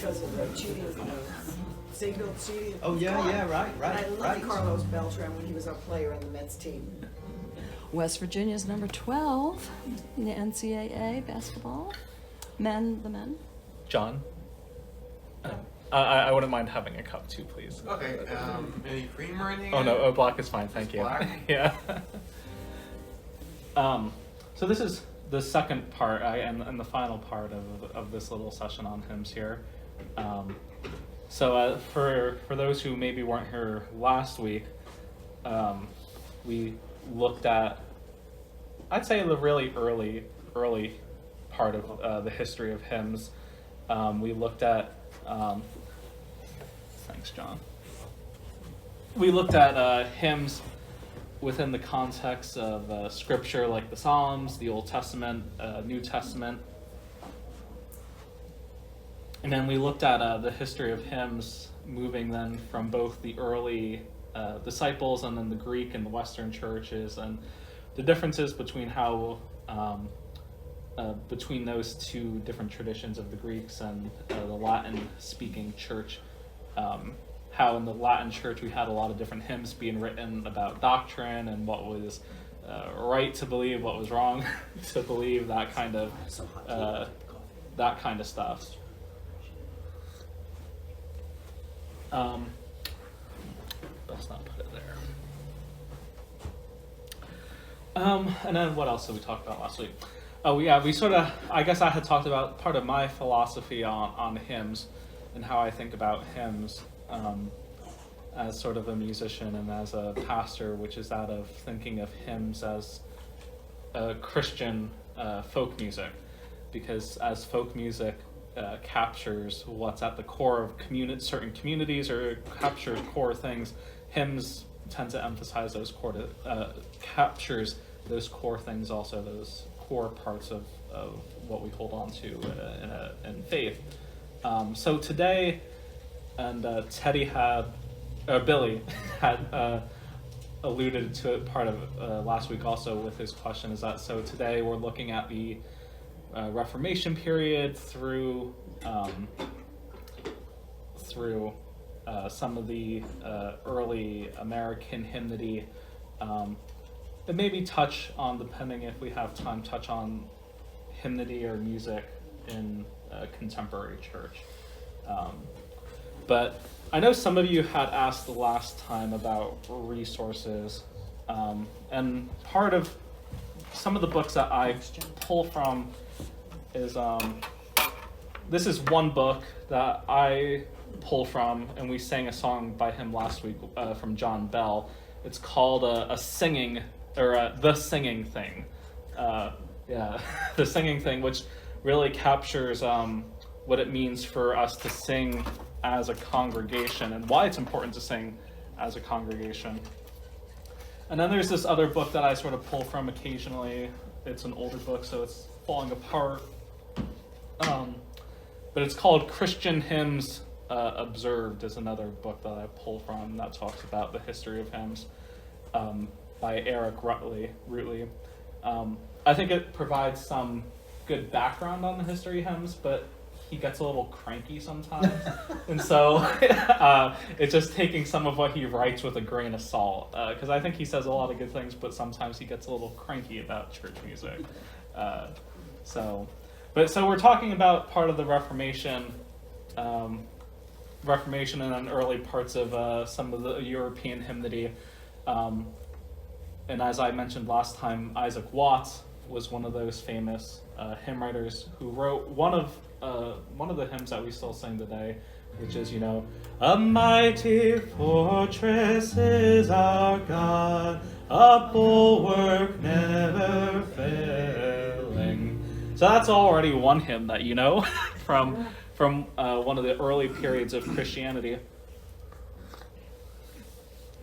because of the cheating, signal cheating. Oh yeah, right. And I love Carlos Beltran when he was our player on the Mets team. West Virginia's number 12 in the NCAA basketball. The men. John? I wouldn't mind having a cup too, please. Okay, any cream or anything? Oh no, black is fine, thank you. Black? Yeah. So this is the second part and the final part of this little session on hymns here. So for those who maybe weren't here last week, we looked at, I'd say, the really early part of the history of hymns. We looked at, thanks, John. We looked at hymns within the context of scripture, like the Psalms, the Old Testament, New Testament. And then we looked at the history of hymns moving then from both the early disciples and then the Greek and the Western churches, and the differences between how between those two different traditions of the Greeks and the Latin-speaking church. How in the Latin church we had a lot of different hymns being written about doctrine and what was right to believe, what was wrong to believe, that kind of stuff. Let's not put it there. And then what else did we talk about last week? Oh yeah, I guess I had talked about part of my philosophy on hymns and how I think about hymns as sort of a musician and as a pastor, which is that of thinking of hymns as Christian folk music, because as folk music captures what's at the core of certain communities, or captures core things, hymns tend to emphasize those captures those core things, also those core parts of what we hold on to in faith. So today, and Billy had alluded to it part of last week also with his question, is that so today we're looking at the Reformation period through some of the early American hymnody, and maybe touch on, depending if we have time, touch on hymnody or music in contemporary church. But I know some of you had asked the last time about resources, and part of some of the books that I pull from is, this is one book that I pull from, and we sang a song by him last week from John Bell. It's called The Singing Thing. The Singing Thing, which really captures what it means for us to sing as a congregation and why it's important to sing as a congregation. And then there's this other book that I sort of pull from occasionally. It's an older book, so it's falling apart. But it's called Christian Hymns Observed, is another book that I pull from that talks about the history of hymns, by Eric Rutley. I think it provides some good background on the history of hymns, but he gets a little cranky sometimes. And so it's just taking some of what he writes with a grain of salt, because I think he says a lot of good things, but sometimes he gets a little cranky about church music. So we're talking about part of the Reformation and then early parts of some of the European hymnody. And as I mentioned last time, Isaac Watts was one of those famous hymn writers who wrote one of the hymns that we still sing today, which is, a mighty fortress is our God, a bulwark never failing. So that's already one hymn that you know from one of the early periods of Christianity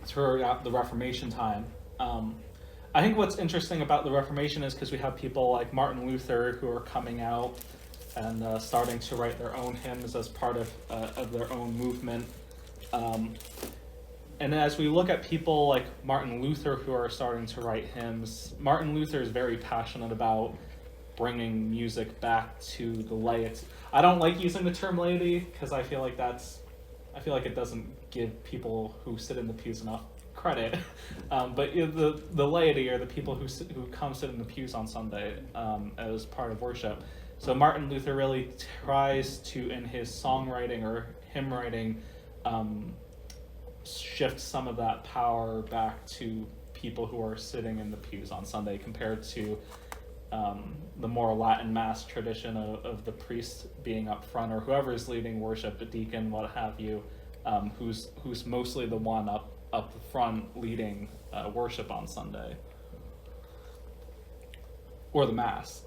throughout the Reformation time. I think what's interesting about the Reformation is because we have people like Martin Luther who are coming out and starting to write their own hymns as part of their own movement. And as we look at people like Martin Luther who are starting to write hymns, Martin Luther is very passionate about bringing music back to the laity. I don't like using the term laity because I feel like it doesn't give people who sit in the pews enough credit. But the laity are the people who come sit in the pews on Sunday as part of worship. So Martin Luther really tries to, in his songwriting or hymn writing, shift some of that power back to people who are sitting in the pews on Sunday, compared to the more Latin Mass tradition of the priest being up front, or whoever is leading worship, a deacon, what have you, who's mostly the one up front leading worship on Sunday, or the Mass.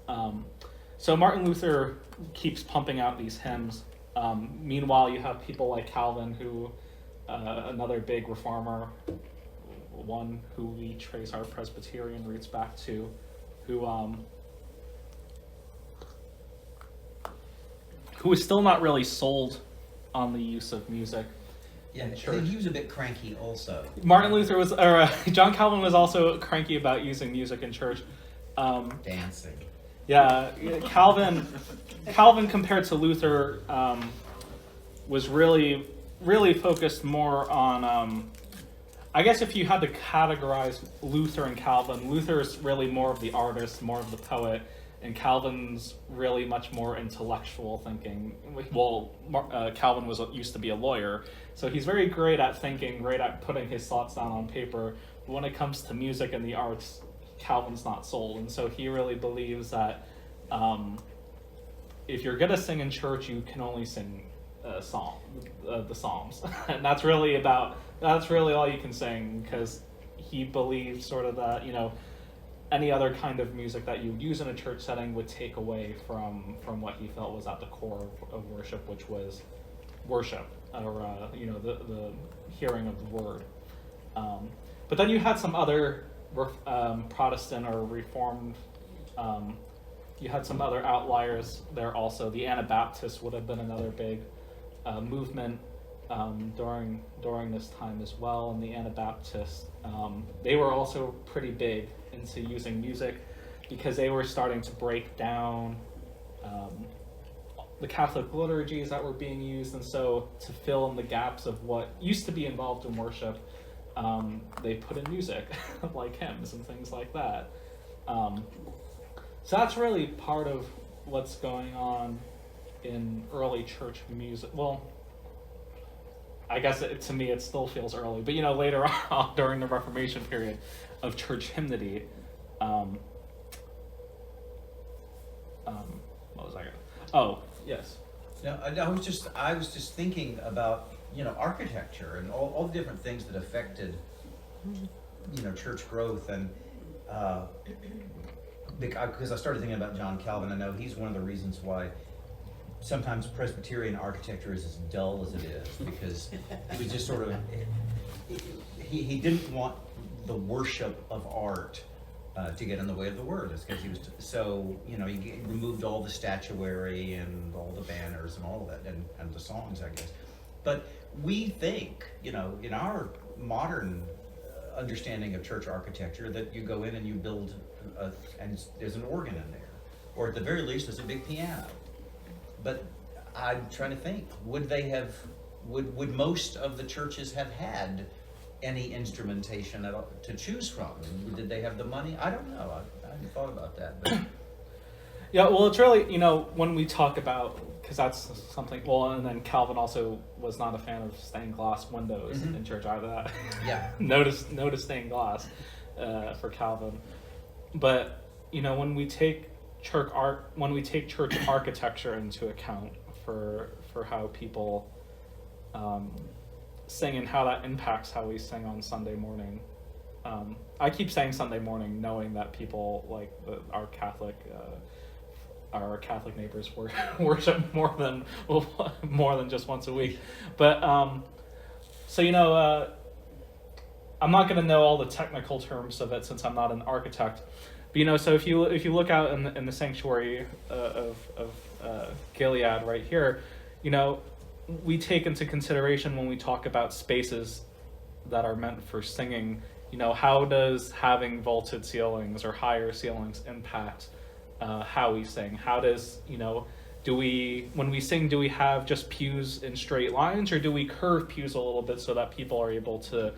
So Martin Luther keeps pumping out these hymns. Meanwhile, you have people like Calvin, who another big reformer, one who we trace our Presbyterian roots back to, who is still not really sold on the use of music. Yeah, in I church. think he was a bit cranky also. Martin Luther was, or John Calvin was also cranky about using music in church. Dancing. Yeah, Calvin compared to Luther was really focused more on, I guess if you had to categorize Luther and Calvin, Luther's really more of the artist, more of the poet, and Calvin's really much more intellectual thinking. Well, Calvin used to be a lawyer, so he's very great at thinking, great at putting his thoughts down on paper. But when it comes to music and the arts, Calvin's not sold, and so he really believes that if you're gonna sing in church, you can only sing the Psalms, and that's really all you can sing, because he believed sort of that any other kind of music that you use in a church setting would take away from what he felt was at the core of worship, which was worship, or the hearing of the word. But then you had some other Protestant or Reformed, you had some other outliers there also. The Anabaptists would have been another big movement during this time as well, and the Anabaptists, they were also pretty big into using music, because they were starting to break down the Catholic liturgies that were being used, and so to fill in the gaps of what used to be involved in worship, they put in music like hymns and things like that. So that's really part of what's going on in early church music. Well, I guess to me it still feels early, but later on during the Reformation period of church hymnody, what was I gonna? Oh, yes. No, I was just thinking about architecture and all the different things that affected church growth, and because I started thinking about John Calvin. I know he's one of the reasons why sometimes Presbyterian architecture is as dull as it is, because it was just sort of, he didn't want the worship of art to get in the way of the word. It's because he was he removed all the statuary and all the banners and all of that, and the songs, I guess. But we think, in our modern understanding of church architecture, that you go in and you build and there's an organ in there, or at the very least there's a big piano. But I'm trying to think, would most of the churches have had any instrumentation at all to choose from? Did they have the money? I don't know. I hadn't thought about that. But Yeah, well, it's really, when we talk about, because that's something, well, and then Calvin also was not a fan of stained glass windows in church either. yeah, Notice stained glass for Calvin. But, when we take church architecture into account for how people sing and how that impacts how we sing on Sunday morning. I keep saying Sunday morning, knowing that people like our Catholic neighbors worship more than just once a week. But I'm not going to know all the technical terms of it since I'm not an architect. But so if you look out in the sanctuary of Gilead right here, we take into consideration when we talk about spaces that are meant for singing, how does having vaulted ceilings or higher ceilings impact how we sing. How does, when we sing, do we have just pews in straight lines, or do we curve pews a little bit so that people are able to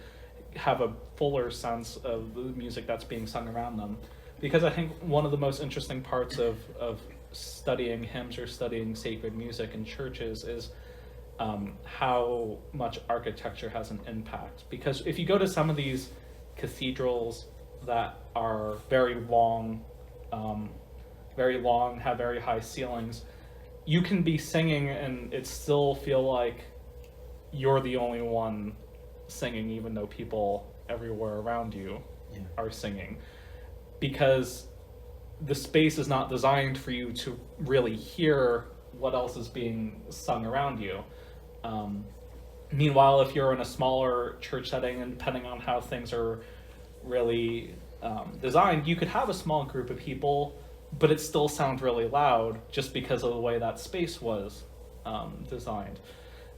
have a fuller sense of the music that's being sung around them? Because I think one of the most interesting parts of studying hymns or studying sacred music in churches is how much architecture has an impact. Because if you go to some of these cathedrals that are very long, have very high ceilings, you can be singing and it still feel like you're the only one singing, even though people everywhere around you are singing, because the space is not designed for you to really hear what else is being sung around you. Meanwhile, if you're in a smaller church setting, and depending on how things are really designed, you could have a small group of people, but it still sounds really loud just because of the way that space was designed.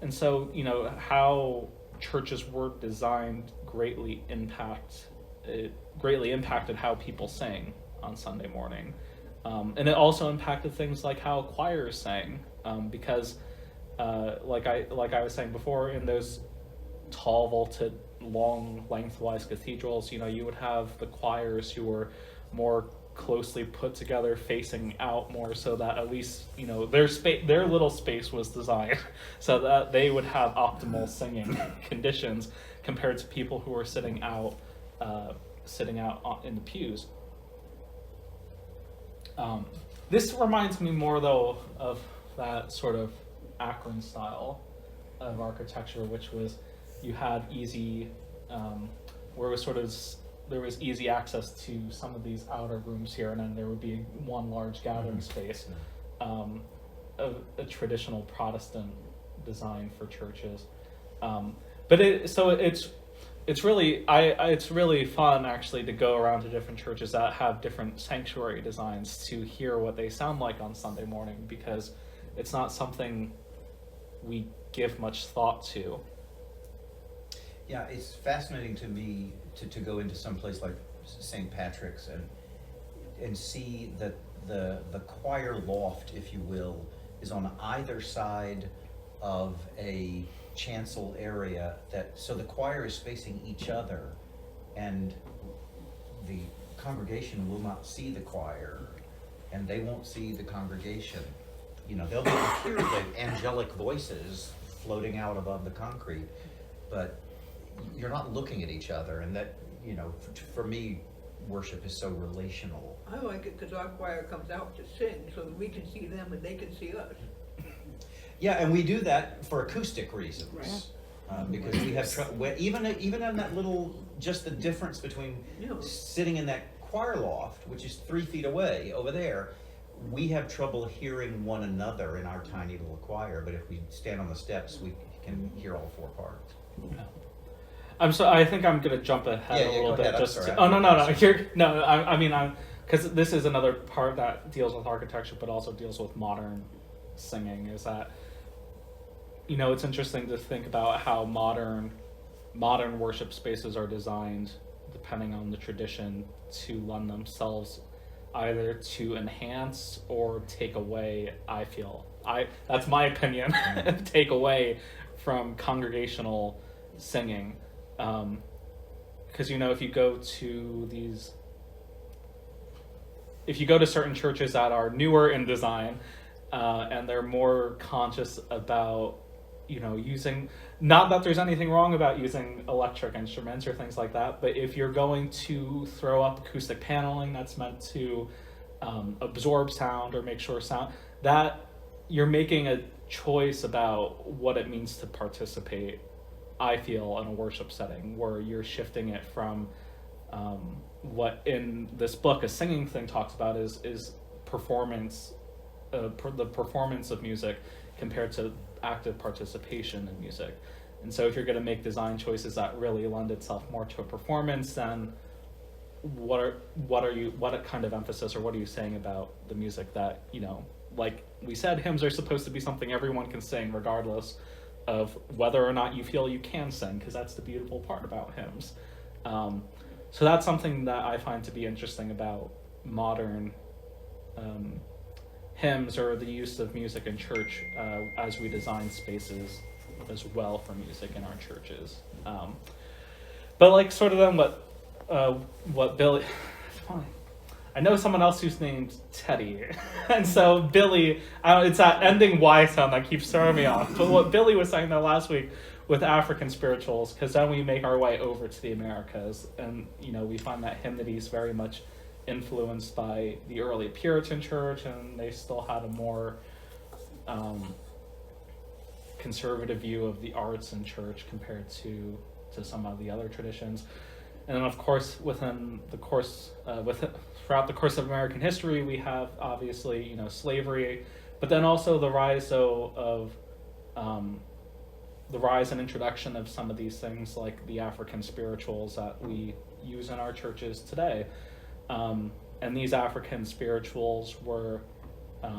And so, how churches were designed greatly impacted how people sang on Sunday morning. And it also impacted things like how choirs sang, because like I was saying before, in those tall vaulted, long lengthwise cathedrals, you would have the choirs who were more closely put together, facing out more, so that at least their little space was designed so that they would have optimal singing conditions compared to people who were sitting out in the pews. This reminds me more though of that sort of Akron style of architecture, which was you had easy where it was sort of there was easy access to some of these outer rooms here, and then there would be one large gathering space, a traditional Protestant design for churches. But it's really fun actually to go around to different churches that have different sanctuary designs to hear what they sound like on Sunday morning, because it's not something we give much thought to. Yeah, it's fascinating to me to go into some place like St. Patrick's and see that the choir loft, if you will, is on either side of a chancel area, so the choir is facing each other, and the congregation will not see the choir, and they won't see the congregation. They'll be able to hear the angelic voices floating out above the concrete, but you're not looking at each other. And that, for me, worship is so relational. I like it because our choir comes out to sing so that we can see them and they can see us. Yeah, and we do that for acoustic reasons. Right. Because we have even in that little, just the difference between sitting in that choir loft, which is 3 feet away over there, we have trouble hearing one another in our tiny little choir. But if we stand on the steps, we can hear all 4 parts. Yeah. I think I'm gonna jump ahead a little bit. Because this is another part that deals with architecture, but also deals with modern singing. Is that it's interesting to think about how modern worship spaces are designed, depending on the tradition, to lend themselves either to enhance or take away. That's my opinion. Take away from congregational singing. Because if you go to certain churches that are newer in design, and they're more conscious about using, not that there's anything wrong about using electric instruments or things like that, but if you're going to throw up acoustic paneling that's meant to absorb sound or make sure sound, that you're making a choice about what it means to participate, I feel, in a worship setting, where you're shifting it from what in this book a singing thing talks about is performance, the performance of music compared to active participation in music. And so if you're going to make design choices that really lend itself more to a performance, then what kind of emphasis, or what are you saying about the music that, like we said, hymns are supposed to be something everyone can sing regardless of whether or not you feel you can sing, because that's the beautiful part about hymns. So that's something that I find to be interesting about modern hymns or the use of music in church as we design spaces as well for music in our churches. But like sort of then what Billy, funny. I know someone else who's named Teddy, and so Billy, it's that ending Y sound that keeps throwing me off. But what Billy was saying though last week with African spirituals, because then we make our way over to the Americas, and we find that hymnody is very much influenced by the early Puritan church, and they still had a more conservative view of the arts in church compared to some of the other traditions. And then, of course, throughout the course of American history, we have obviously, slavery, but then also the rise of the rise and introduction of some of these things like the African spirituals that we use in our churches today. And these African spirituals were, they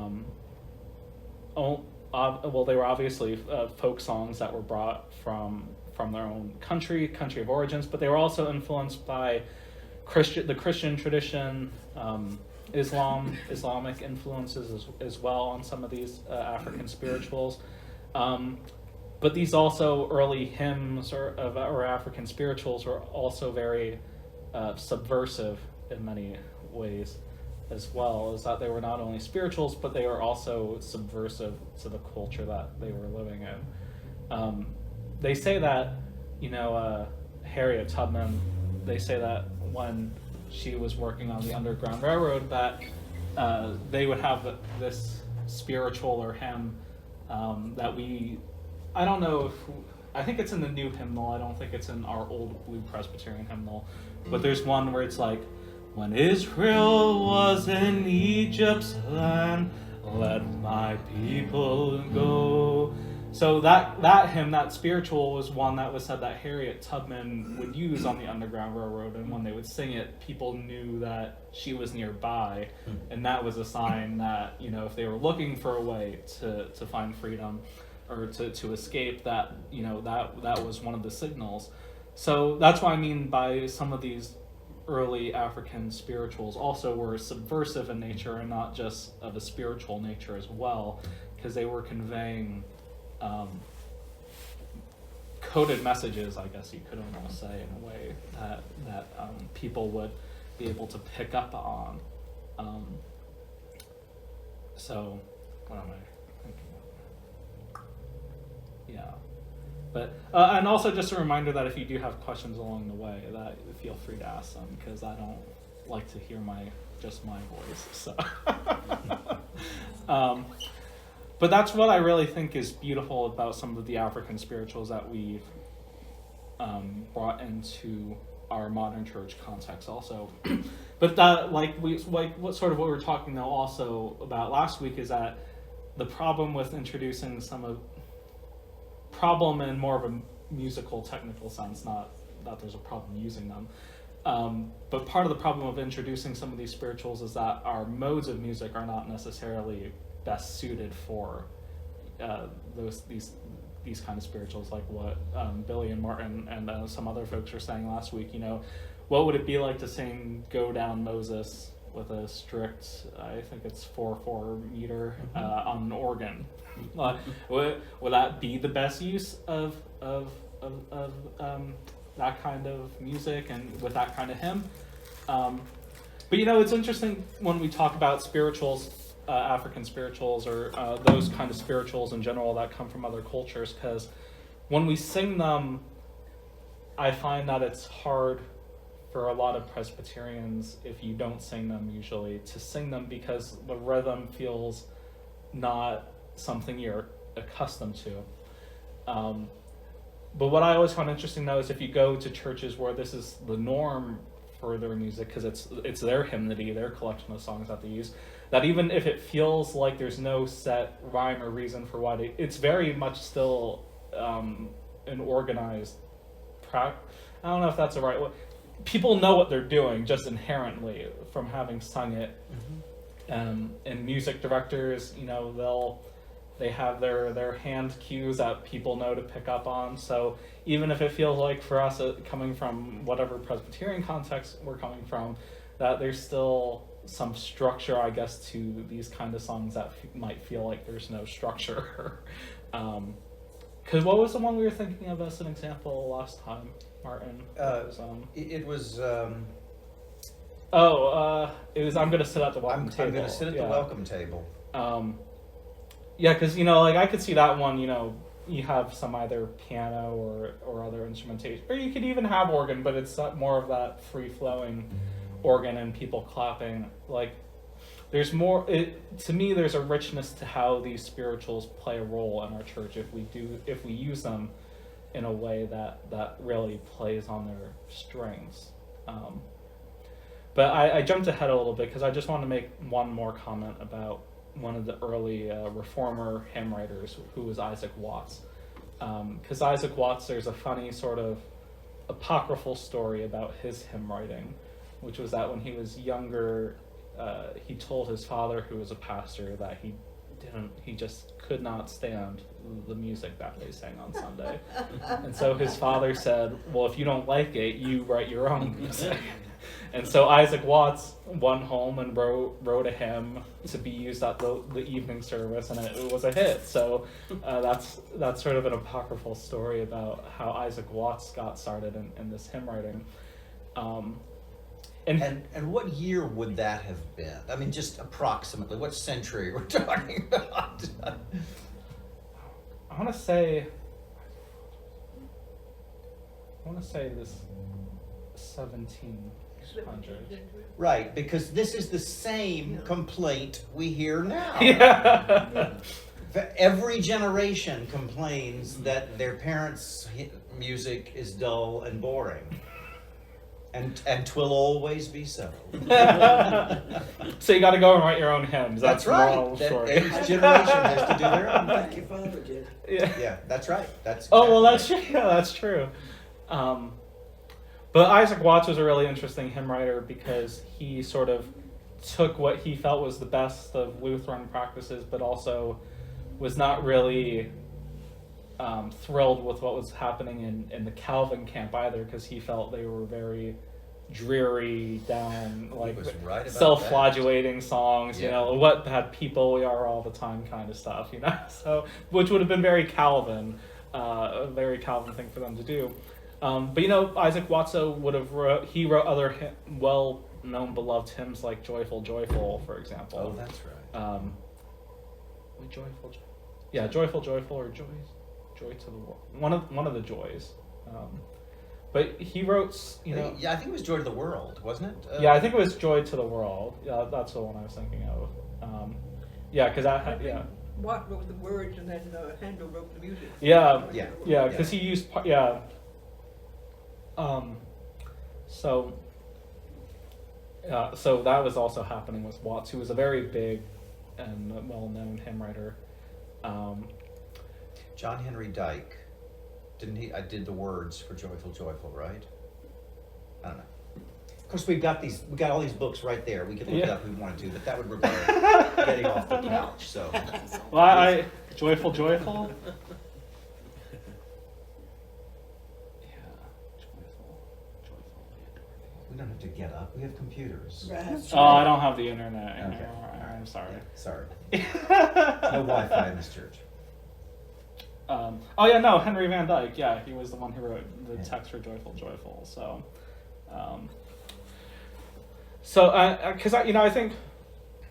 were obviously folk songs that were brought from their own country of origins, but they were also influenced by the Christian tradition, Islamic influences as well on some of these African spirituals. But these also early hymns or African spirituals were also very subversive in many ways as well, as that they were not only spirituals, but they were also subversive to the culture that they were living in. They say that, Harriet Tubman, they say that when she was working on the Underground Railroad, that they would have this spiritual or hymn that I don't know I think it's in the new hymnal, I don't think it's in our old Blue Presbyterian hymnal, but there's one where it's like, when Israel was in Egypt's land, let my people go. So that hymn, that spiritual, was one that was said that Harriet Tubman would use on the Underground Railroad, and when they would sing it, people knew that she was nearby, and that was a sign that, if they were looking for a way to find freedom or to escape, that, that was one of the signals. So that's what I mean by some of these early African spirituals also were subversive in nature and not just of a spiritual nature as well, because they were conveying coded messages, I guess you could almost say, in a way that people would be able to pick up on. So, what am I thinking of? Yeah. But and also just a reminder that if you do have questions along the way, that feel free to ask them, because I don't like to hear just my voice. So, but that's what I really think is beautiful about some of the African spirituals that we've brought into our modern church context, also. But that, what we were talking though also about last week is that the problem with introducing problem in more of a musical technical sense, not that there's a problem using them, but part of the problem of introducing some of these spirituals is that our modes of music are not necessarily best suited for these kind of spirituals, like what Billy and Martin and some other folks were saying last week. What would it be like to sing "Go Down Moses" with a strict, I think it's 4/4 meter on an organ? Would that be the best use of that kind of music and with that kind of hymn? But it's interesting when we talk about spirituals, African spirituals, or those kind of spirituals in general that come from other cultures, because when we sing them, I find that it's hard for a lot of Presbyterians, if you don't sing them usually, to sing them because the rhythm feels not something you're accustomed to. But what I always find interesting though is if you go to churches where this is the norm for their music, because it's their hymnody, their collection of songs that they use, that even if it feels like there's no set rhyme or reason for why it's very much still an organized I don't know if that's the right way. People know what they're doing just inherently from having sung it. And music directors, they have their hand cues that people know to pick up on. So even if it feels like for us, coming from whatever Presbyterian context we're coming from, that there's still some structure, I guess, to these kind of songs that might feel like there's no structure. Because what was the one we were thinking of as an example last time, Martin? It was. It was I'm gonna sit at the welcome table. I'm gonna sit at the welcome table. Yeah, because like I could see that one. You have some either piano or other instrumentation, or you could even have organ, but it's more of that free flowing organ and people clapping. Like there's more. To me, there's a richness to how these spirituals play a role in our church if we use them in a way that really plays on their strings. But I jumped ahead a little bit because I just want to make one more comment about one of the early reformer hymn writers, who was Isaac Watts. Because Isaac Watts, there's a funny sort of apocryphal story about his hymn writing, which was that when he was younger, he told his father, who was a pastor, that he just could not stand the music that they sang on Sunday. And so his father said, well, if you don't like it, you write your own music. And so Isaac Watts went home and wrote a hymn to be used at the evening service, and it was a hit. So that's sort of an apocryphal story about how Isaac Watts got started in this hymn writing. And what year would that have been? I mean, just approximately, what century we're talking about? I want to say this 1700s. Right, because this is the same complaint we hear now. Yeah. Every generation complains that their parents' music is dull and boring. And 'twill always be so. So you got to go and write your own hymns. That's the right. moral of the story. Each generation has to do their own Like thing. your father did. Yeah, that's right. That's Oh, exactly well, that's true. But Isaac Watts was a really interesting hymn writer because he sort of took what he felt was the best of Lutheran practices, but also was not really thrilled with what was happening in the Calvin camp either, because he felt they were very dreary, down, like was right about self-flagellating songs, Yeah. what bad people we are all the time kind of stuff, so which would have been very Calvin, a very Calvin thing for them to do. But Isaac Watts wrote other well-known, beloved hymns like "Joyful, Joyful," for example. Oh, that's right. Joyful, Joyful, or Joy to the World. One of the joys. But he wrote, Yeah, I think it was Joy to the World, wasn't it? I think it was "Joy to the World." Yeah, that's the one I was thinking of. Because I had Watt wrote the words and then Handel wrote the music. Yeah. Yeah. Because he used So that was also happening with Watts, who was a very big and well-known hymn writer. John Henry Dyke, didn't he? I did the words for "Joyful, Joyful," right? I don't know. Of course, we got all these books right there. We could look it up if we wanted to, but that would require getting off the couch. So, Well, Joyful, Joyful. we don't have to get up. We have computers. Right. Oh, I don't have the internet Okay. anymore. I'm sorry. Yeah, sorry. No Wi-Fi in this church. Henry Van Dyke. Yeah, he was the one who wrote the text for "Joyful, Joyful." So, because I think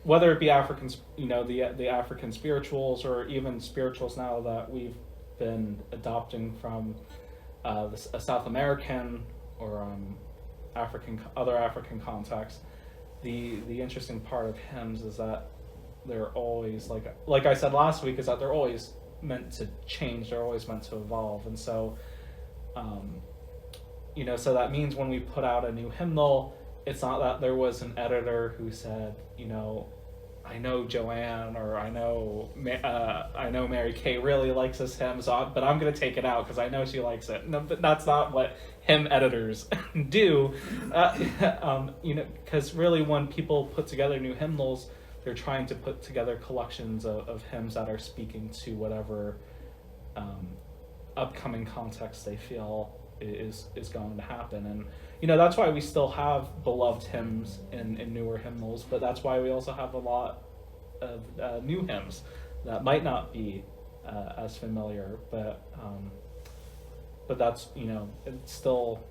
whether it be Africans, the African spirituals, or even spirituals now that we've been adopting from a South American or other African contexts, the interesting part of hymns is that they're always like I said last week, is that they're always meant to change, they're always meant to evolve. And so so that means when we put out a new hymnal, it's not that there was an editor who said, I know Joanne, or I know Mary Kay really likes this hymn, but I'm going to take it out because I know she likes it. No, but that's not what hymn editors do. Because really, when people put together new hymnals, they're trying to put together collections of hymns that are speaking to whatever upcoming context they feel is going to happen. And that's why we still have beloved hymns in newer hymnals, but that's why we also have a lot of new hymns that might not be as familiar, but that's it's still,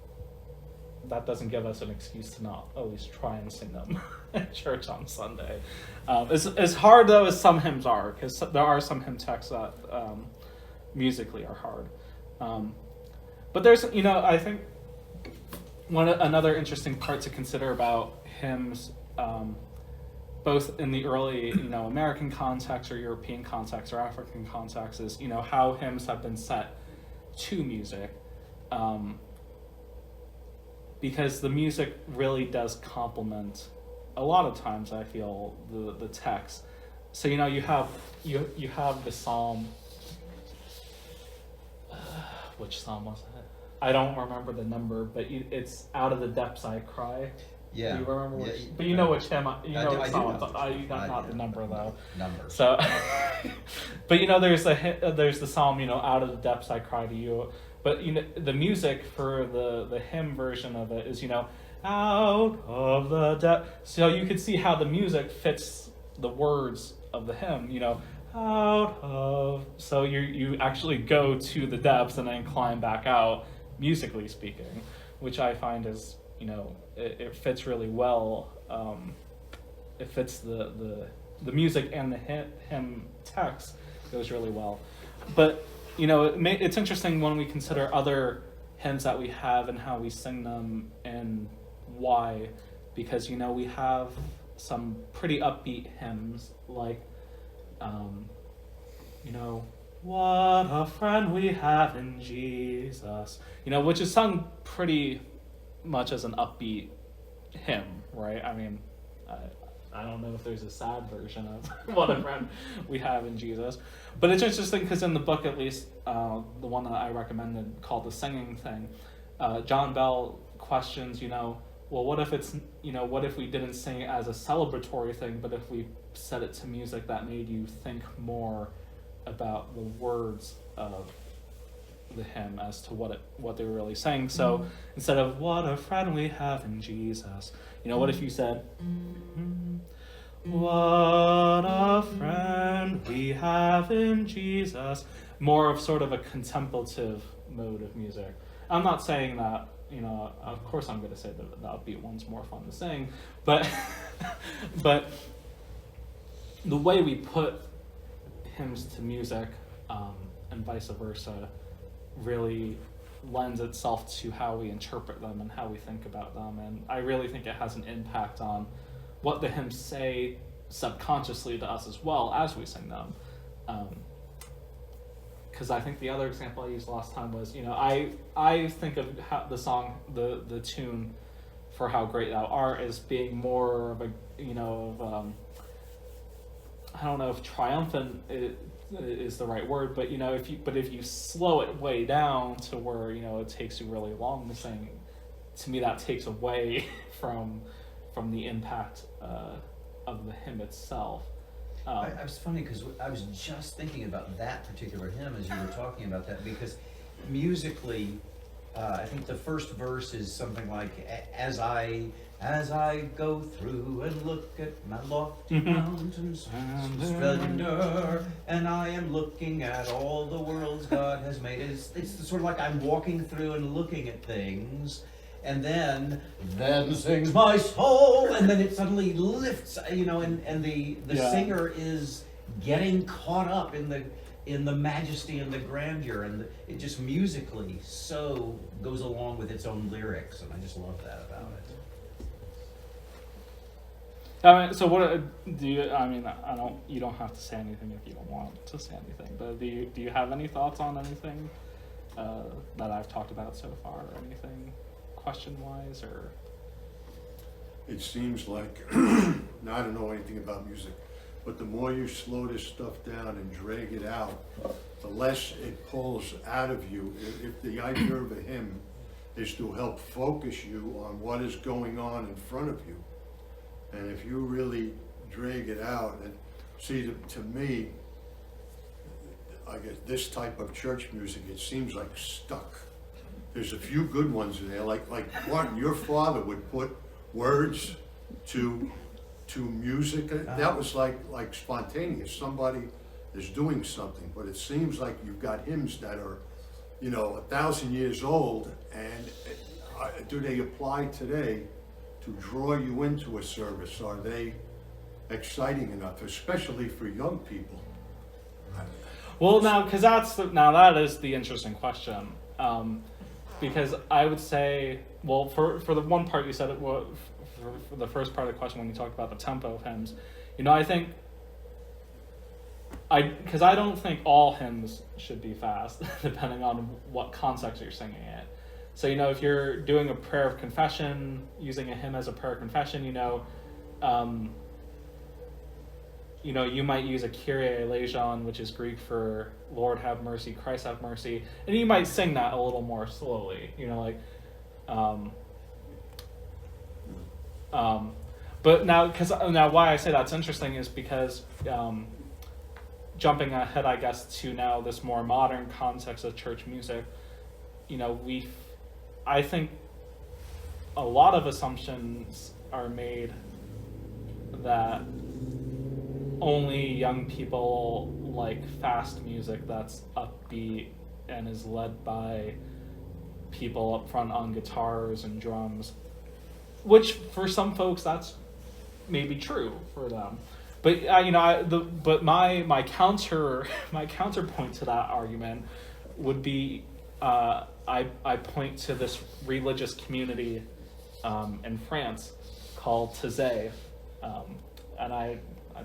that doesn't give us an excuse to not at least try and sing them at church on Sunday. As hard though as some hymns are, because there are some hymn texts that musically are hard. But there's, I think another interesting part to consider about hymns, both in the early, American context or European context or African context, is, how hymns have been set to music. Because the music really does complement, a lot of times I feel, the text. So you have the psalm. Which psalm was it? I don't remember the number, but it's "Out of the Depths I Cry." Yeah. You remember which? Yeah, But you know which hymn? You know I which do psalm? know which one. Not the number though. Numbers. So, but there's the psalm, "Out of the depths I cry to you." But the music for the hymn version of it is "Out of the depths." So you could see how the music fits the words of the hymn. Out of. So you actually go to the depths and then climb back out, musically speaking, which I find is it fits really well. It fits the music and the hymn text goes really well. But it's interesting when we consider other hymns that we have and how we sing them and why, because we have some pretty upbeat hymns like "What a friend we have in Jesus," which is sung pretty much as an upbeat hymn, right? I mean, I don't know if there's a sad version of "What a Friend We Have in Jesus," but it's interesting because in the book, at least the one that I recommended called "The Singing Thing," John Bell questions, well, what if it's, what if we didn't sing it as a celebratory thing, but if we set it to music that made you think more about the words of the hymn as to what they were really saying. So instead of "What a friend we have in Jesus," what if you said, "What a friend we have in Jesus," more of sort of a contemplative mode of music. I'm not saying that, of course I'm going to say the upbeat one's more fun to sing, but but the way we put hymns to music and vice versa really lends itself to how we interpret them and how we think about them, and I really think it has an impact on what the hymns say subconsciously to us as well as we sing them. Because I think the other example I used last time was, I think of how the song, the tune for "How Great Thou Art" as being more of a, I don't know if triumphant is the right word, but if you slow it way down to where it takes you really long to sing, to me that takes away from the impact of the hymn itself. I was funny because I was just thinking about that particular hymn as you were talking about that, because musically, I think the first verse is something like, as I go through and look at my lofty mountains splendor, and I am looking at all the worlds God has made. It's sort of like I'm walking through and looking at things, and then sings my soul, and then it suddenly lifts, and the singer is getting caught up in the majesty and the grandeur, and it just musically so goes along with its own lyrics, and I just love that about it. So what do you? I mean, you don't have to say anything if you don't want to say anything. But do you have any thoughts on anything that I've talked about so far, or anything question-wise, or? It seems like, now I don't know anything about music, but the more you slow this stuff down and drag it out, the less it pulls out of you. If the idea of a hymn is to help focus you on what is going on in front of you, and if you really drag it out, and see, to me, I guess this type of church music, it seems like stuck. there's a few good ones in there, like Martin, your father would put words to music, that was like spontaneous, somebody is doing something, but it seems like you've got hymns that are, 1,000 years old, and do they apply today to draw you into a service? Are they exciting enough, especially for young people? Well, now, because that is the interesting question. Because I would say, well, for the one part you said it was, for the first part of the question when you talked about the tempo of hymns, I think, because I don't think all hymns should be fast, depending on what context you're singing it. So, if you're doing a prayer of confession, using a hymn as a prayer of confession, you might use a Kyrie eleison, which is Greek for Lord have mercy, Christ have mercy, and you might sing that a little more slowly, but now why I say that's interesting is because jumping ahead, I guess, to now this more modern context of church music, I think a lot of assumptions are made that only young people like fast music that's upbeat and is led by people up front on guitars and drums, which for some folks that's maybe true for them. But my counterpoint to that argument would be I point to this religious community in France called Taizé, and I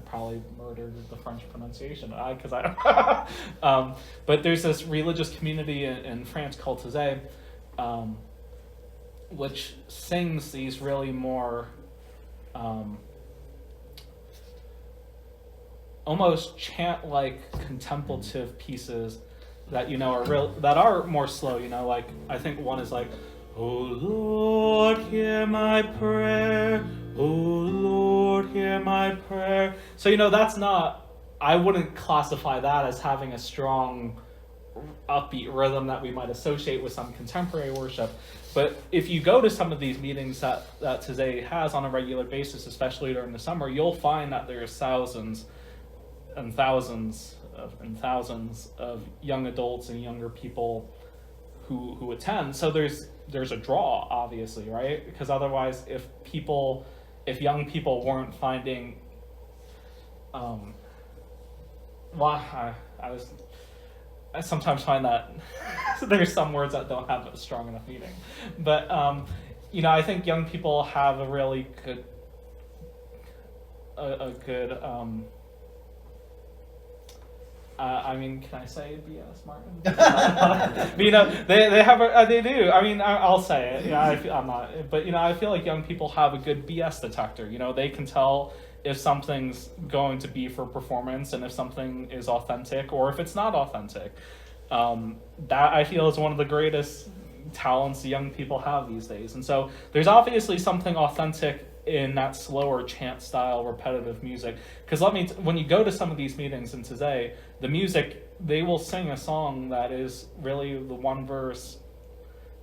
probably murdered the French pronunciation but there's this religious community in France called Taizé, which sings these really more almost chant-like contemplative pieces that are more slow. Like I think one is like, "Oh Lord, hear my prayer. Oh Lord, hear my prayer." So that's not. I wouldn't classify that as having a strong, upbeat rhythm that we might associate with some contemporary worship. But if you go to some of these meetings that Taizé has on a regular basis, especially during the summer, you'll find that there's thousands and thousands of young adults and younger people who attend. So there's a draw, obviously, right? Because otherwise, if young people weren't finding, I sometimes find that there's some words that don't have a strong enough meaning, but I think young people have a really good can I say BS, Martin? But, they have they do. I'll say it. I'm not. But I feel like young people have a good BS detector. They can tell if something's going to be for performance and if something is authentic or if it's not authentic. That I feel is one of the greatest talents young people have these days. And so there's obviously something authentic in that slower chant style repetitive music, because when you go to some of these meetings in Taizé, the music, they will sing a song that is really the one verse.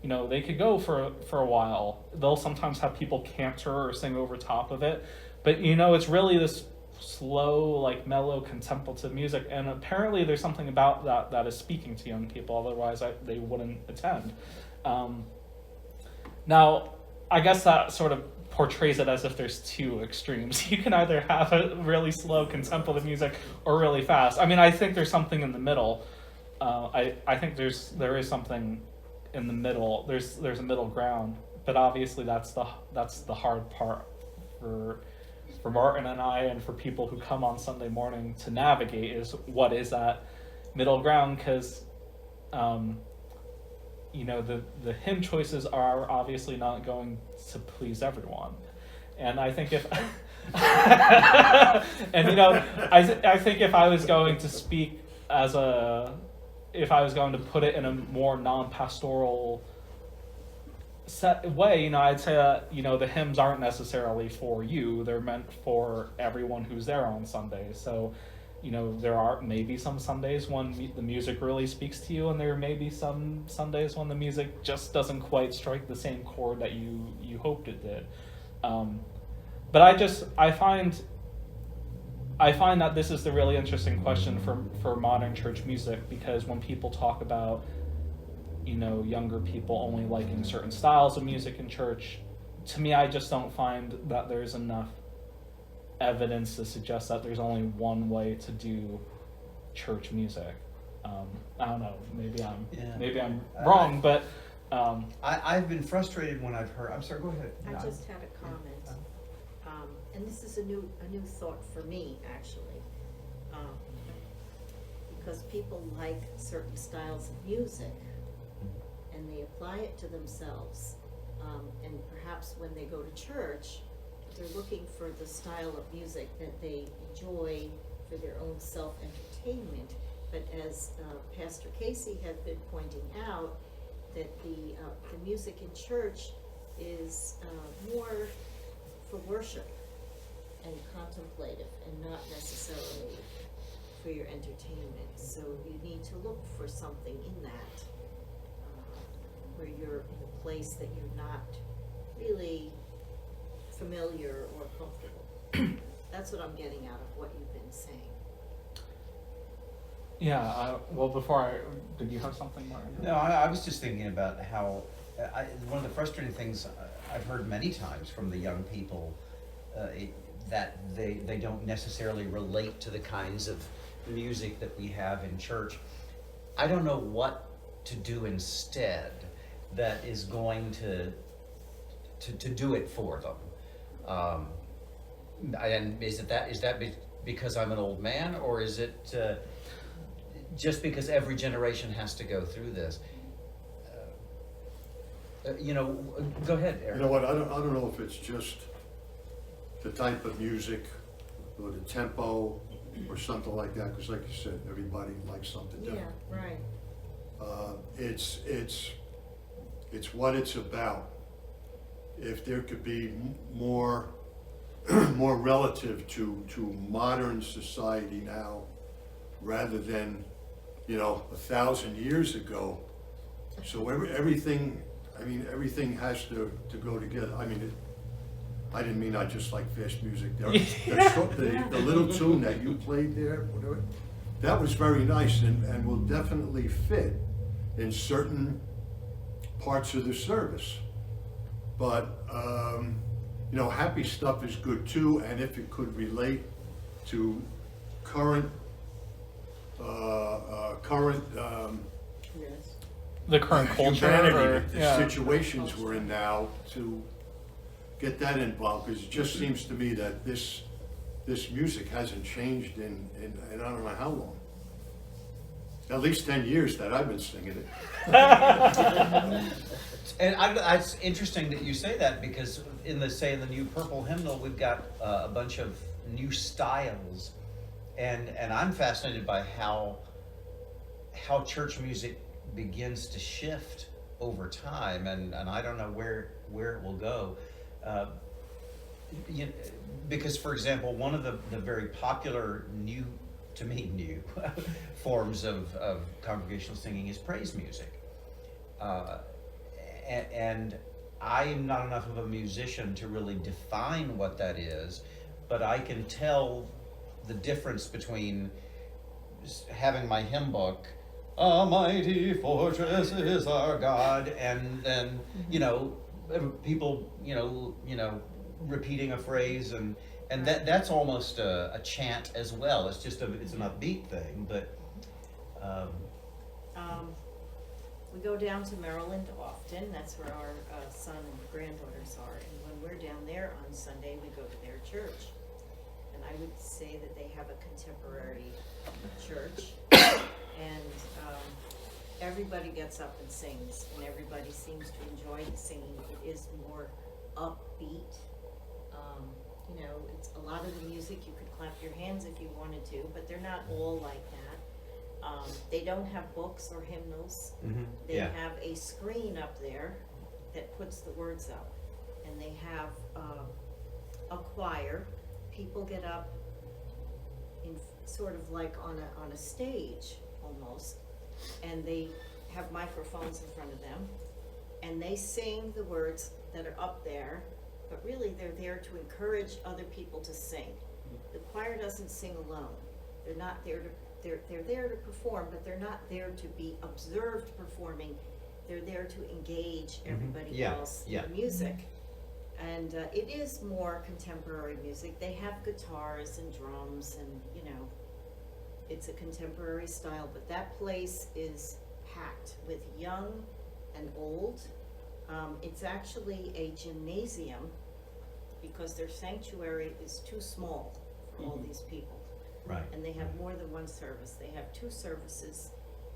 They could go for a while. They'll sometimes have people cantor or sing over top of it, but it's really this slow, like mellow contemplative music, and apparently there's something about that is speaking to young people, otherwise they wouldn't attend. Now I guess that sort of portrays it as if there's two extremes. You can either have a really slow contemplative music or really fast. I think there's something in the middle. I think there is something in the middle. There's a middle ground, but obviously that's the hard part for Martin and I, and for people who come on Sunday morning to navigate, is what is that middle ground, because the hymn choices are obviously not going to please everyone, and I think if I think if I was going to speak if I was going to put it in a more non-pastoral set way, I'd say that the hymns aren't necessarily for you; they're meant for everyone who's there on Sundays. So you know, there are maybe some Sundays when the music really speaks to you, and there may be some Sundays when the music just doesn't quite strike the same chord that you hoped it did. But I find that this is the really interesting question for modern church music, because when people talk about, you know, younger people only liking certain styles of music in church, to me, I just don't find that there's enough evidence to suggest that there's only one way to do church music. I don't know, maybe I'm wrong, but I've been frustrated when I've heard, I'm sorry, go ahead. I just had a comment, and this is a new thought for me, actually. Because people like certain styles of music, and they apply it to themselves. And perhaps when they go to church, they're looking for the style of music that they enjoy for their own self-entertainment. But as Pastor Casey had been pointing out, that the music in church is more for worship and contemplative, and not necessarily for your entertainment. So you need to look for something in that, where you're in a place that you're not really familiar or comfortable. That's what I'm getting out of what you've been saying. yeah. Well, did you have something more? No, I was just thinking about how one of the frustrating things I've heard many times from the young people, that they don't necessarily relate to the kinds of music that we have in church. I don't know what to do instead that is going to do it for them. And is that because I'm an old man, or is it just because every generation has to go through this? Go ahead, Eric. You know what, I don't know if it's just the type of music or the tempo or something like that, because like you said, everybody likes something different. Yeah, right. It's what it's about. If there could be more relative to modern society now, rather than 1,000 years ago. So everything has to go together. I mean, I didn't mean I just like fast music. The little tune that you played there, whatever, that was very nice and will definitely fit in certain parts of the service. But happy stuff is good too, and if it could relate to current Yes. The current culture, humanity, the yeah. situations we're in now, to get that involved, because it just seems to me that this music hasn't changed in I don't know how long. At least 10 years that I've been singing it. And it's interesting that you say that, because in the new Purple Hymnal, we've got a bunch of new styles, and I'm fascinated by how church music begins to shift over time, and I don't know where it will go. Because, for example, one of the very popular new forms of congregational singing is praise music. And I am not enough of a musician to really define what that is, but I can tell the difference between having my hymn book, "A mighty fortress is our God," and then people repeating a phrase, and that's almost a chant as well. It's just it's an upbeat thing, but We go down to Maryland often. That's where our son and granddaughters are. And when we're down there on Sunday, we go to their church. And I would say that they have a contemporary church. And everybody gets up and sings, and everybody seems to enjoy the singing. It is more upbeat. It's a lot of the music, you could clap your hands if you wanted to, but they're not all like that. They don't have books or hymnals. They have a screen up there that puts the words up, and they have a choir. People get up sort of like on a stage almost, and they have microphones in front of them, and they sing the words that are up there, but really they're there to encourage other people to sing. The choir doesn't sing alone. They're not there to, they're there to perform, but they're not there to be observed performing. They're there to engage everybody Yeah, else yeah. in the music. And it is more contemporary music. They have guitars and drums and, you know, it's a contemporary style, but that place is packed with young and old. It's actually a gymnasium because their sanctuary is too small for all these people. Right. And they have more than one service. They have 2 services,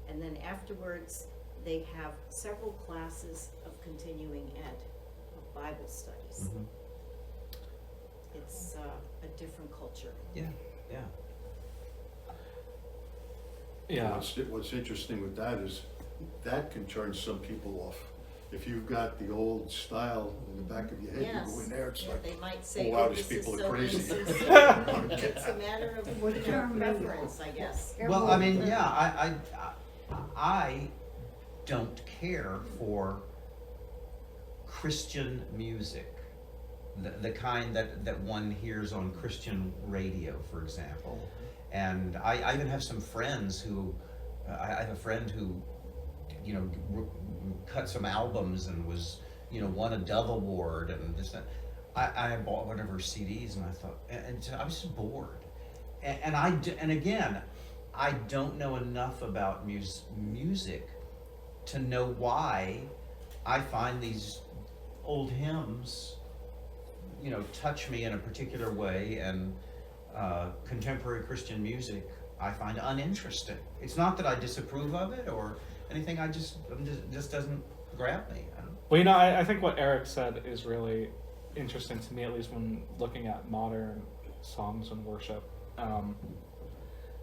and then afterwards, they have several classes of continuing ed, of Bible studies. Mhm. It's a different culture. Yeah, yeah. Yeah. What's interesting with that is that can turn some people off. If you've got the old style in the back of your head, you go in there, it's Yeah, like, they might say, oh, wow, oh, these this is people are so crazy. insincere. It's a matter of preference, I guess. Well, I mean, yeah, I don't care for Christian music, the kind that one hears on Christian radio, for example. And I even have some friends who, I have a friend who, you know, cut some albums and was, you know, won a Dove Award and this, that. I bought one of her CDs and I thought, and so I was just bored. And again, I don't know enough about music to know why I find these old hymns, you know, touch me in a particular way, and contemporary Christian music I find uninteresting. It's not that I disapprove of it or anything. It just doesn't grab me. Well, you know, I think what Eric said is really interesting to me, at least when looking at modern songs and worship.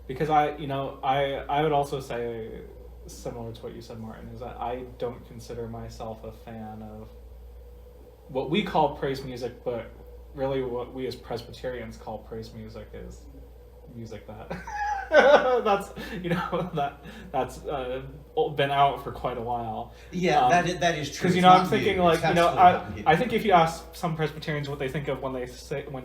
Because I would also say, similar to what you said, Martin, is that I don't consider myself a fan of what we call praise music, but really what we as Presbyterians call praise music is music that that's, you know, that's been out for quite a while. Yeah, that is true. Because, you know, I'm thinking, like, you know, I think if you ask some Presbyterians what they think of when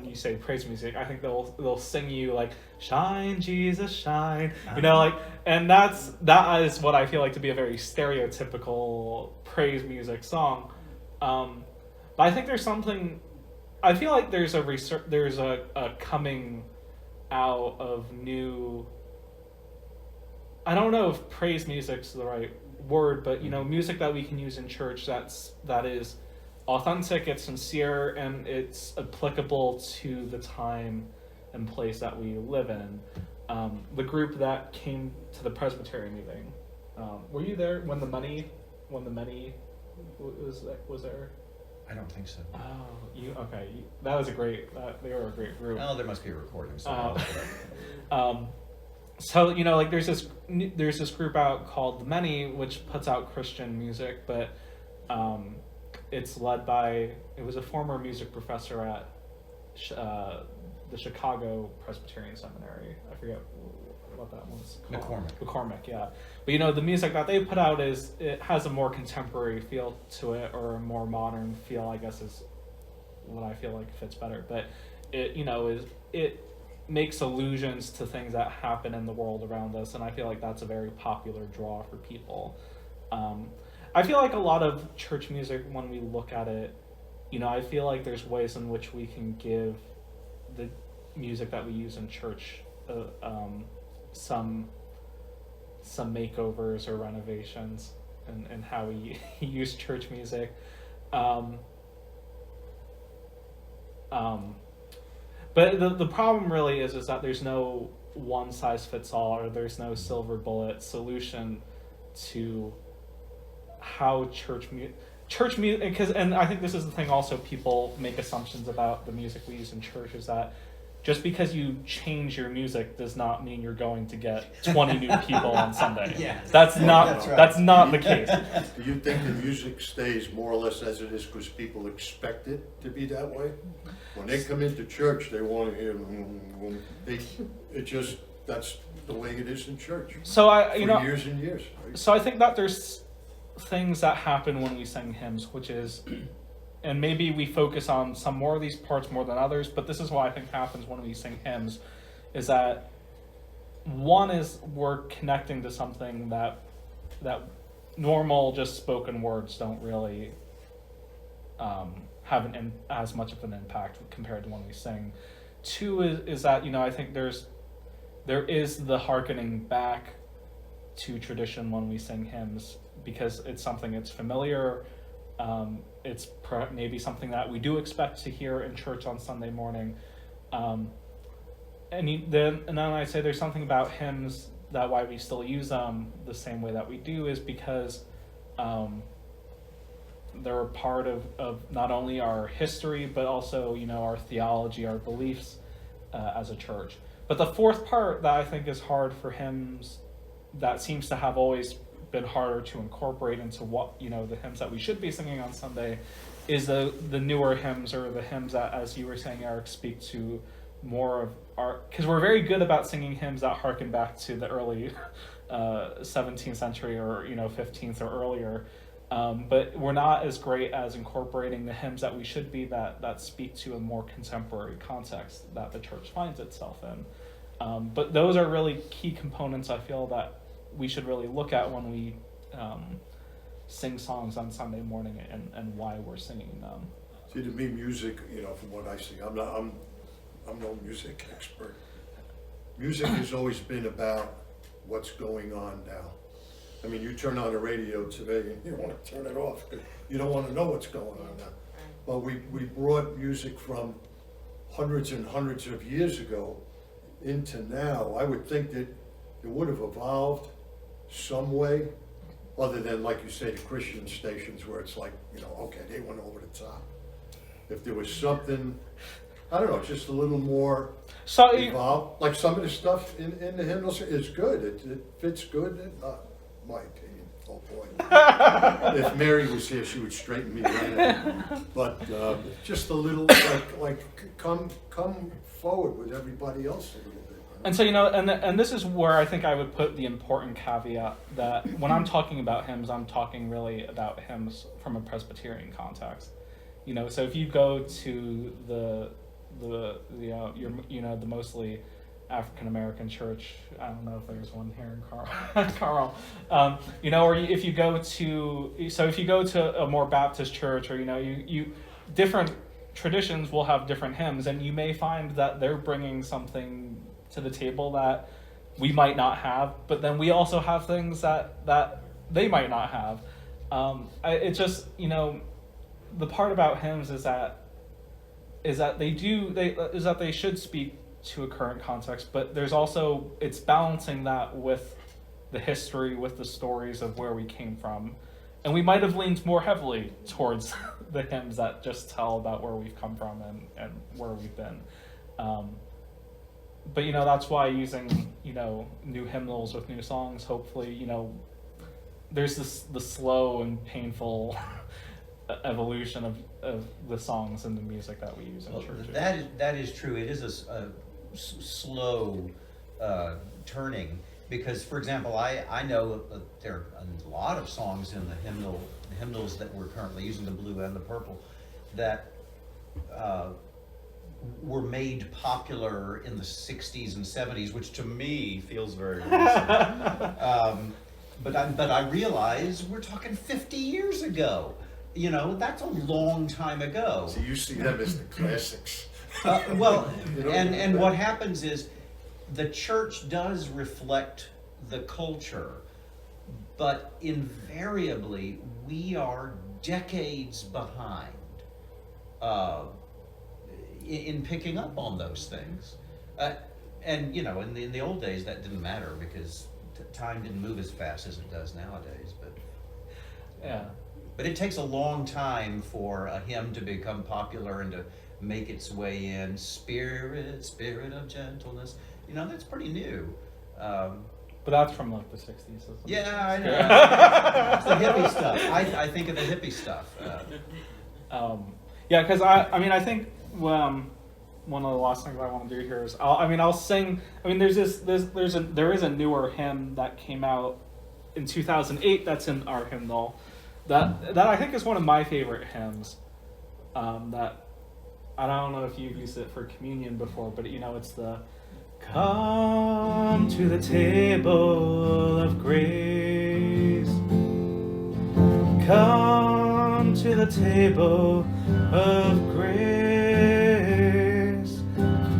you say praise music, I think they'll sing you like "Shine, Jesus, shine," you know, like, and that is what I feel like to be a very stereotypical praise music song. But I think there's something. I feel like there's a coming out of new. I don't know if praise music's the right word, but, you know, music that we can use in church that is authentic, it's sincere, and it's applicable to the time and place that we live in. The group that came to the Presbyterian meeting, were you there when the many was there? I don't think so. Oh, that was they were a great group. Oh, there must be a recording somewhere. So, you know, like there's this group out called The Many, which puts out Christian music, but it's led by, it was a former music professor at the Chicago Presbyterian Seminary. I forget what that one's called. McCormick, yeah. But, you know, the music that they put out it has a more contemporary feel to it, or a more modern feel, I guess, is what I feel like fits better. But it, you know, it makes allusions to things that happen in the world around us, and I feel like that's a very popular draw for people. I feel like a lot of church music, when we look at it, you know, I feel like there's ways in which we can give the music that we use in church some makeovers or renovations and how we use church music. But the problem really is that there's no one size fits all, or there's no silver bullet solution to how church music, and I think this is the thing also, people make assumptions about the music we use in church, is that just because you change your music does not mean you're going to get 20 new people on Sunday. Yeah. That's not the case. Do you think the music stays more or less as it is because people expect it to be that way? When they come into church, they want to hear, that's the way it is in church. So I, For you know, years and years, right? so I think that there's things that happen when we sing hymns, which is, and maybe we focus on some more of these parts more than others, but this is what I think happens when we sing hymns, is that one is we're connecting to something that normal just spoken words don't really have as much of an impact compared to when we sing. Two is that, you know, I think there is the hearkening back to tradition when we sing hymns, because it's something that's familiar. It's maybe something that we do expect to hear in church on Sunday morning. And then I say there's something about hymns that why we still use them the same way that we do is because they're a part of not only our history, but also, you know, our theology, our beliefs as a church. But the fourth part that I think is hard for hymns, that seems to have always been harder to incorporate into what, you know, the hymns that we should be singing on Sunday, is the newer hymns, or the hymns that, as you were saying, Eric, speak to more of our, because we're very good about singing hymns that harken back to the early 17th century, or, you know, 15th or earlier, but we're not as great as incorporating the hymns that we should be, that speak to a more contemporary context that the church finds itself in. But those are really key components, I feel, that we should really look at when we sing songs on Sunday morning, and why we're singing them. See, to me, music, you know, from what I see, I'm no music expert. Music has always been about what's going on now. I mean, you turn on the radio today and you want to turn it off because you don't want to know what's going on now. But we brought music from hundreds and hundreds of years ago into now. I would think that it would have evolved some way, other than, like you say, the Christian stations where it's like, you know, okay, they went over the top. If there was something, I don't know, just a little more So involved, like some of the stuff in the hymnals is good. It fits good. My opinion. Oh boy. If Mary was here, she would straighten me right out. But just a little, like come forward with everybody else a little bit. And so, you know, and this is where I think I would put the important caveat, that when I'm talking about hymns, I'm talking really about hymns from a Presbyterian context. You know, so if you go to the mostly African American church, I don't know if there's one here in Carl, you know, or if you go to a more Baptist church, or, you know, you different traditions will have different hymns, and you may find that they're bringing something to the table that we might not have, but then we also have things that they might not have. It's just, you know, the part about hymns is that they should speak to a current context, but there's also, it's balancing that with the history, with the stories of where we came from, and we might have leaned more heavily towards the hymns that just tell about where we've come from and where we've been. But, you know, that's why using, you know, new hymnals with new songs, hopefully, you know, there's the slow and painful evolution of the songs and the music that we use in churches. That is true. It is a slow turning, because, for example, I know that there are a lot of songs in the hymnals that we're currently using, the blue and the purple, that were made popular in the 60s and 70s, which to me feels very recent. But I realize we're talking 50 years ago. You know, that's a long time ago. So you see them as the classics. Well, You know, and what happens is the church does reflect the culture, but invariably we are decades behind in picking up on those things. And, you know, in the old days that didn't matter, because time didn't move as fast as it does nowadays. But Yeah. But it takes a long time for a hymn to become popular and to make its way in. Spirit of gentleness. You know, that's pretty new. But that's from like the 60s. Isn't it? Yeah, I know. It's the hippie stuff. I think of the hippie stuff. Yeah, because I mean, I think one of the last things I want to do here is I'll sing. I mean, there is a newer hymn that came out in 2008 that's in our hymnal that I think is one of my favorite hymns. That I don't know if you've used it for communion before, but it's the "Come to the table of grace, come to the table of grace.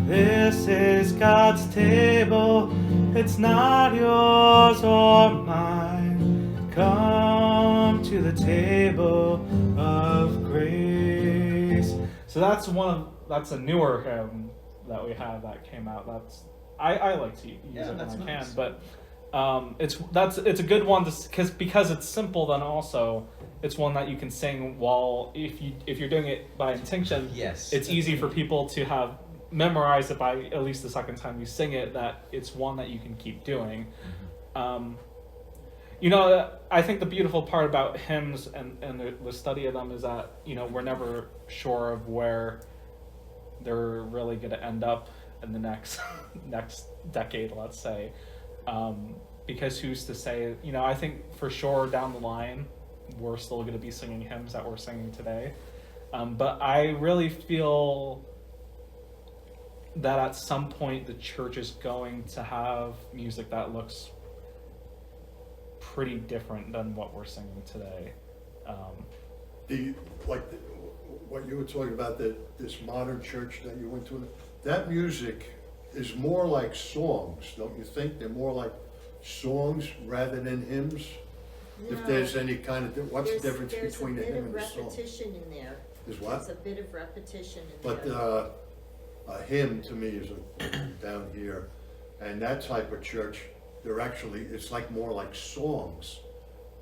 This is God's table, it's not yours or mine. Come to the table of grace." So that's a newer hymn that we have that came out. I like to use it when I can, nice. but it's a good one because it's simple. Then also it's one that you can sing while if you're doing it by intention. Yes. It's easy for people to have memorized it by at least the second time you sing it. That it's one that you can keep doing. I think the beautiful part about hymns and the study of them is that we're never sure of where they're really going to end up in the next decade, let's say, because who's to say? I think for sure down the line we're still going to be singing hymns that we're singing today, but I really feel that at some point the church is going to have music that looks pretty different than what we're singing today. What you were talking about, this modern church that you went to, that music is more like songs, don't you think? They're more like songs rather than hymns? If No. there's any kind of, what's the difference between a hymn and a There's a song? bit of repetition in there. Is what? There's a bit of repetition in But there. a hymn to me is down here, and that type of church, it's like more like songs,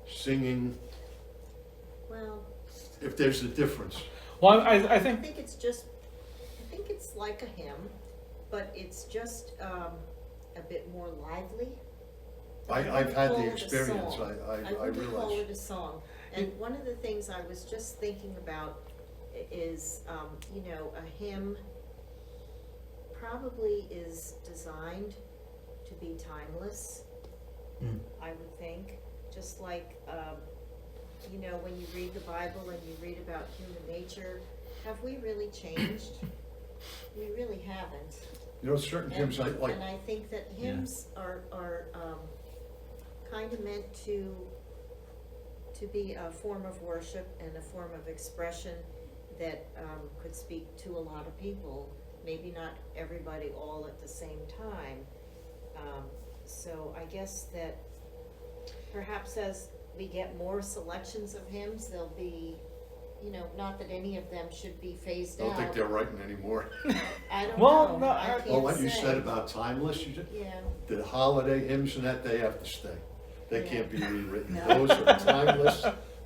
singing, Well, if there's a difference. Well, I I think think it's like a hymn, but it's just a bit more lively. I've had the Call it a experience, song. I wouldn't call realize. it a song. And one of the things I was just thinking about is, a hymn probably is designed to be timeless, I would think. Just like, when you read the Bible and you read about human nature, have we really changed? We really haven't. Certain hymns I like. And I think that hymns are kind of meant to be a form of worship and a form of expression that could speak to a lot of people, maybe not everybody all at the same time. So I guess that perhaps as we get more selections of hymns, there'll be, not that any of them should be phased I out. don't think they're writing anymore. I don't Well, know. no, I can't Well, what you say. said about timeless, Yeah. the holiday hymns and that, they have to stay. They Yeah. can't be rewritten. No. Those are timeless.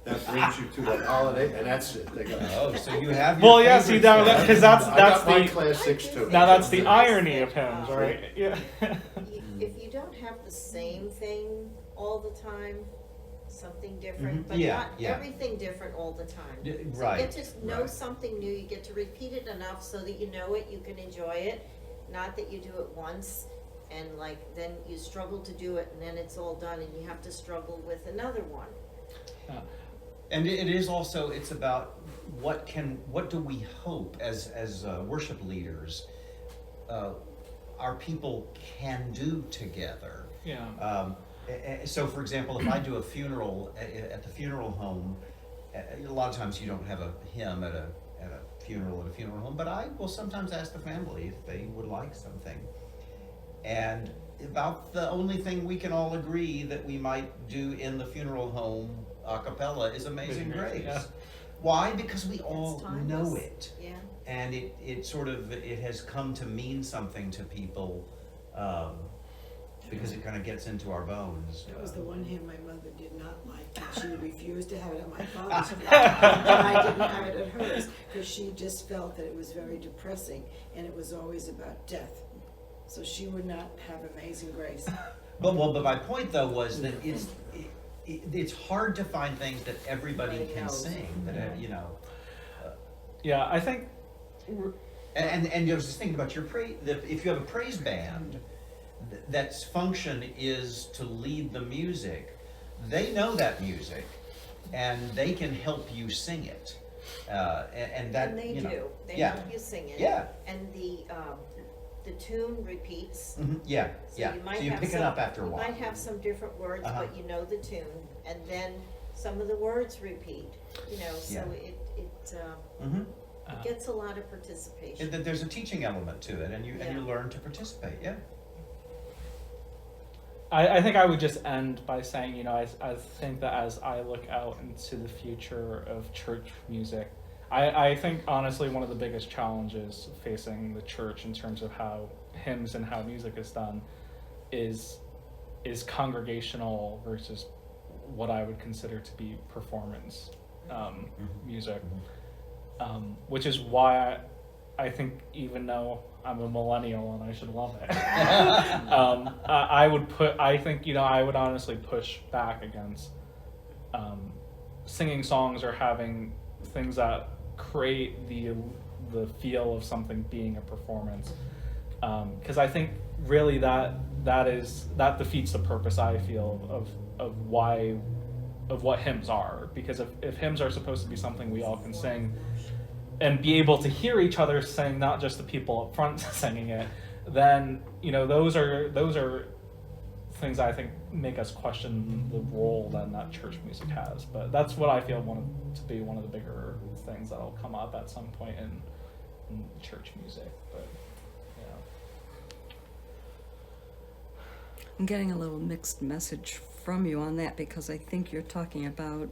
That brings you to that holiday, and that's it. They got. Oh, so you have your Well, yeah, see, favorites that- then. 'cause that's I got my the- classics too. now that's the Yes. irony of hymns, right? Yeah. If you don't have the same thing all the time, something different, Mhm. but Yeah, not yeah. everything different all the time. Yeah, So right, you get to know right. something new, you get to repeat it enough so that you know it, you can enjoy it, not that you do it once and then you struggle to do it and then it's all done and you have to struggle with another one. And it is also, it's about what do we hope as worship leaders, our people can do together. Yeah. So for example, if I do a funeral at the funeral home, a lot of times you don't have a hymn at a funeral home, but I will sometimes ask the family if they would like something. And about the only thing we can all agree that we might do in the funeral home a cappella is Amazing Grace. Yeah. Why? Because we all It's timeless. know it. Yeah. And it has come to mean something to people, because it kind of gets into our bones. That was the one hymn my mother did not like, and she refused to have it at my father's funeral. And I didn't have it at hers, because she just felt that it was very depressing, and it was always about death. So she would not have Amazing Grace. But my point though was that it's hard to find things that everybody Everybody can knows. sing. That Yeah, I think And I was just thinking about your if you have a praise band, that's function is to lead the music, they know that music, and they can help you sing it. And that, And they you know, do, they yeah. help you sing it. Yeah. And the tune repeats. Mhm, yeah, So yeah. you might So you have pick it some- up after a while. You might have some different words, Uh-huh. but you know the tune, and then some of the words repeat, you know, so Yeah. Mhm. it gets a lot of participation. And then there's a teaching element to it, and you Yeah. learn to participate. Yeah. I think I would just end by saying, you know, I think that as I look out into the future of church music, I think honestly one of the biggest challenges facing the church in terms of how hymns and how music is done is congregational versus what I would consider to be performance music, which is why I think even though I'm a millennial and I should love it, I think, you know, I would honestly push back against singing songs or having things that create the feel of something being a performance, because I think really that defeats the purpose, I feel, of what hymns are, because if hymns are supposed to be something we all can sing and be able to hear each other sing, not just the people up front singing it, then, you know, those are things I think make us question the role that church music has. But that's what I feel to be one of the bigger things that'll come up at some point in church music. But yeah. I'm getting a little mixed message from you on that, because I think you're talking about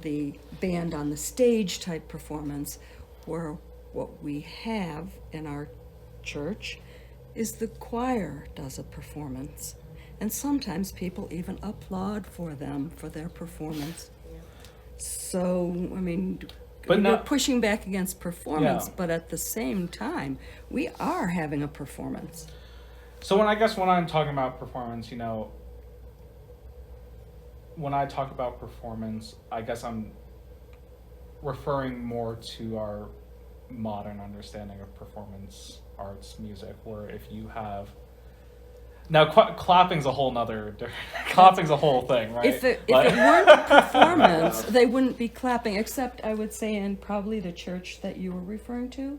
the band on the stage type performance, where what we have in our church is the choir does a performance. And sometimes people even applaud for them for their performance. So, I mean, But we're not- pushing back against performance, Yeah. but at the same time, we are having a performance. So when I'm talking about performance, you know, when I talk about performance, I guess I'm referring more to our modern understanding of performance arts music, where if you have now clapping's a whole nother clapping's a whole thing, right? If it weren't a performance, they wouldn't be clapping, except I would say in probably the church that you were referring to,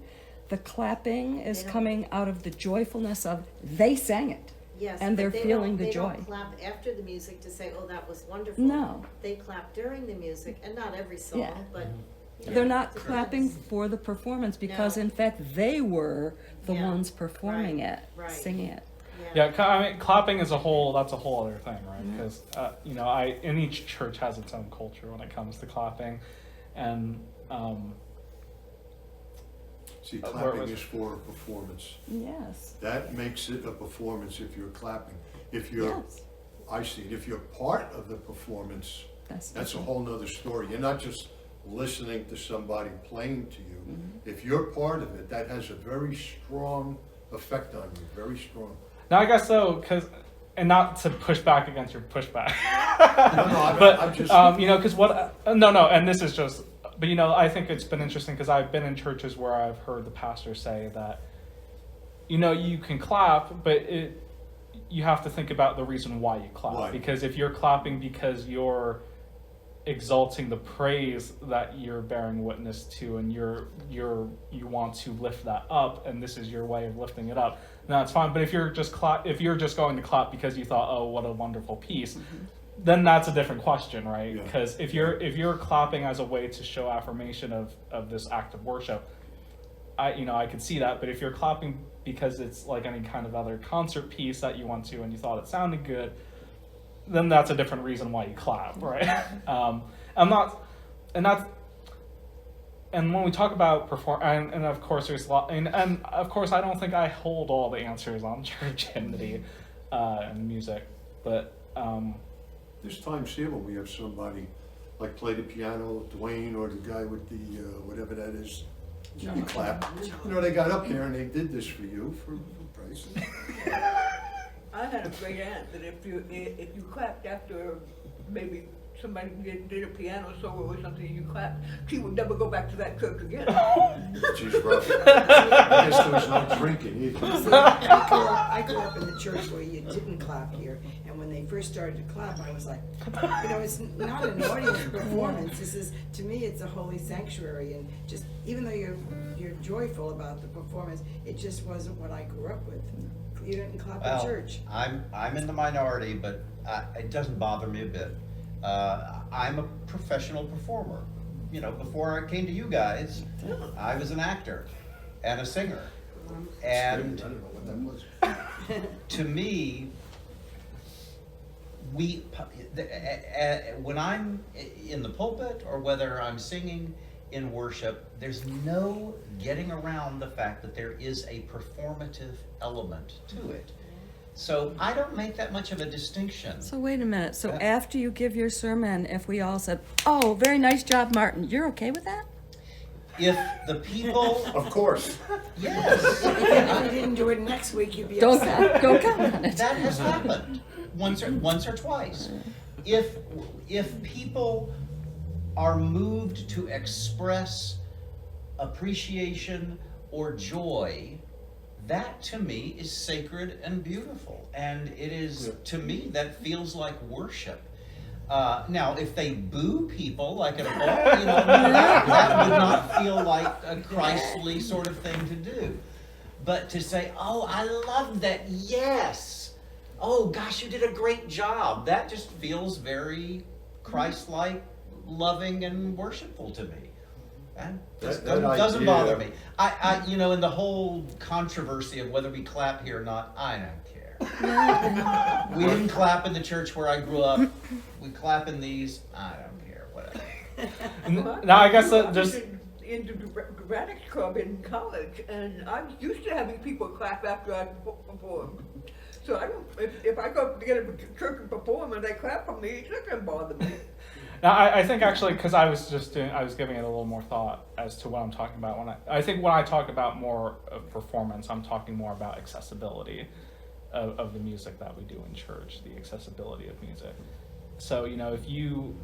the clapping is They don't- coming out of the joyfulness of they sang it. Yes, And but they're they feeling don't- the They joy. don't clap after the music to say, oh, that was wonderful. No. They clap during the music, and not every song, Yeah. but. you They're know, not depends. clapping for the performance, because No. in fact they were the Yeah, ones performing right, it, right. singing it. Yeah, I mean, clapping that's a whole other thing, right? Because you know, and each church has its own culture when it comes to clapping, and See, Where clapping was- is for a performance. Yes. That makes it a performance if you're clapping. If you're, Yes. I see it, if you're part of the performance, that's a different. whole nother story. You're not just listening to somebody playing to you. Mm-hmm. If you're part of it, that has a very strong effect on you, very strong. now I guess so, and not to push back against your pushback. No, But I'm just. you know, because and this is just, but you know, I think it's been interesting because I've been in churches where I've heard the pastor say that, you know, you can clap, but you have to think about the reason why you clap. Why? Because if you're clapping because you're exalting the praise that you're bearing witness to, and you want to lift that up, and this is your way of lifting it up, then that's fine. But if you're just going to clap because you thought, oh, what a wonderful piece, then that's a different question, right? Yeah. Because if you're clapping as a way to show affirmation of this act of worship, I could see that. But if you're clapping because it's like any kind of other concert piece that you want to and you thought it sounded good, then that's a different reason why you clap, right? And when we talk about and of course there's a lot, and of course I don't think I hold all the answers on church hymnody and music, but There's times here when we have somebody like play the piano, Dwayne, or the guy with the, whatever that is, you clap. You know, they got up there and they did this for you, for price. I had a great aunt that if you clapped after maybe somebody did a piano solo or something and you clapped, she would never go back to that church again. She's rough. I guess there was no drinking either. See, I grew up in the church where you didn't clap here, and when they first started to clap, I was like, it's not an audience performance. This is, to me, it's a holy sanctuary, and just even though you're joyful about the performance, it just wasn't what I grew up with. You didn't clap in church. I'm in the minority, but it doesn't bother me a bit. I'm a professional performer. Before I came to you guys, I was an actor and a singer. And I don't know what that was. to me, when I'm in the pulpit or whether I'm singing in worship, there's no getting around the fact that there is a performative element to it. So I don't make that much of a distinction. So wait a minute, so Yeah. after you give your sermon, if we all said, oh, very nice job, Martin, you're okay with that? If the people, Of course. yes, If you didn't do it next week, you'd be Don't upset. comment on it. that has happened once or twice. If people are moved to express appreciation or joy, that to me is sacred and beautiful, and it is, to me, that feels like worship. Now, if they boo people like at a ball, that would not feel like a Christly sort of thing to do. But to say, oh, I love that, yes, oh gosh, you did a great job, that just feels very Christ-like, loving and worshipful to me. And That doesn't idea- bother me. I in the whole controversy of whether we clap here or not, I don't care. We didn't clap in the church where I grew up. We clap in these. I don't care. Whatever. Now I guess I that was just in the Radix Club in college, and I was used to having people clap after I performed. So I don't. If I go to get a church and perform and they clap for me, it's not gonna bother me. now I think actually because I was giving it a little more thought as to what I'm talking about when I think when I talk about more of performance, I'm talking more about accessibility of the music that we do in church, the accessibility of music. So if you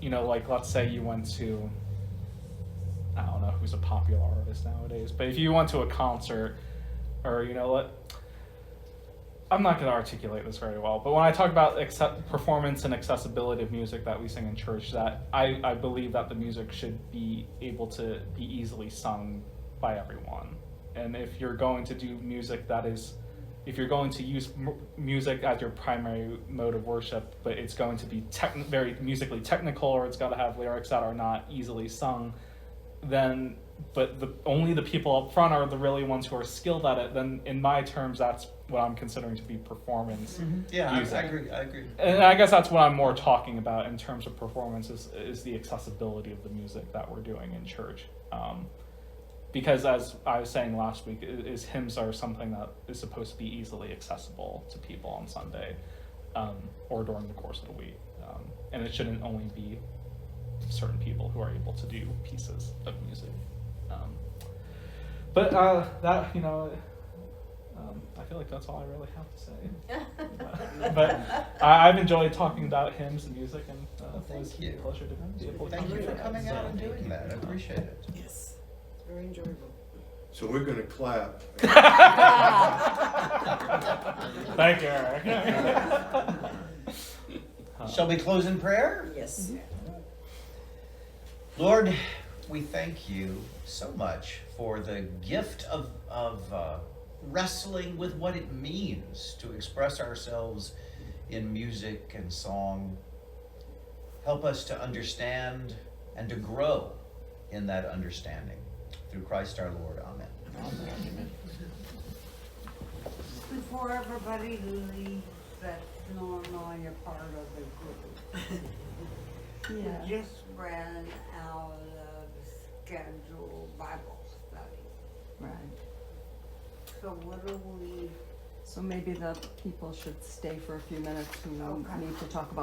like let's say you went to, I don't know who's a popular artist nowadays, but if you went to a concert or I'm not going to articulate this very well, but when I talk about performance and accessibility of music that we sing in church, that I believe that the music should be able to be easily sung by everyone. And if you're going to do music if you're going to use music as your primary mode of worship, but it's going to be very musically technical, or it's got to have lyrics that are not easily sung, then, but only the people up front are the really ones who are skilled at it, then in my terms, that's what I'm considering to be performance Yeah, music. I agree. And I guess that's what I'm more talking about in terms of performance is the accessibility of the music that we're doing in church. Because as I was saying last week, is hymns are something that is supposed to be easily accessible to people on Sunday or during the course of the week. And it shouldn't only be certain people who are able to do pieces of music. But that, I feel like that's all I really have to say. But I've enjoyed talking about hymns and music, and it was Thank you. a pleasure to be able to Thank come you for here. coming out and doing that. I appreciate it. Yes, very enjoyable. So we're gonna clap. Thank you, Eric. Shall we close in prayer? Yes. Lord, we thank you so much for the gift of wrestling with what it means to express ourselves in music and song. Help us to understand and to grow in that understanding. Through Christ our Lord. Amen. Before everybody leaves, that's normally a part of the group. We just ran out of scheduled Bible study. Right. So what do we So maybe the people should stay for a few minutes who Okay. need to talk about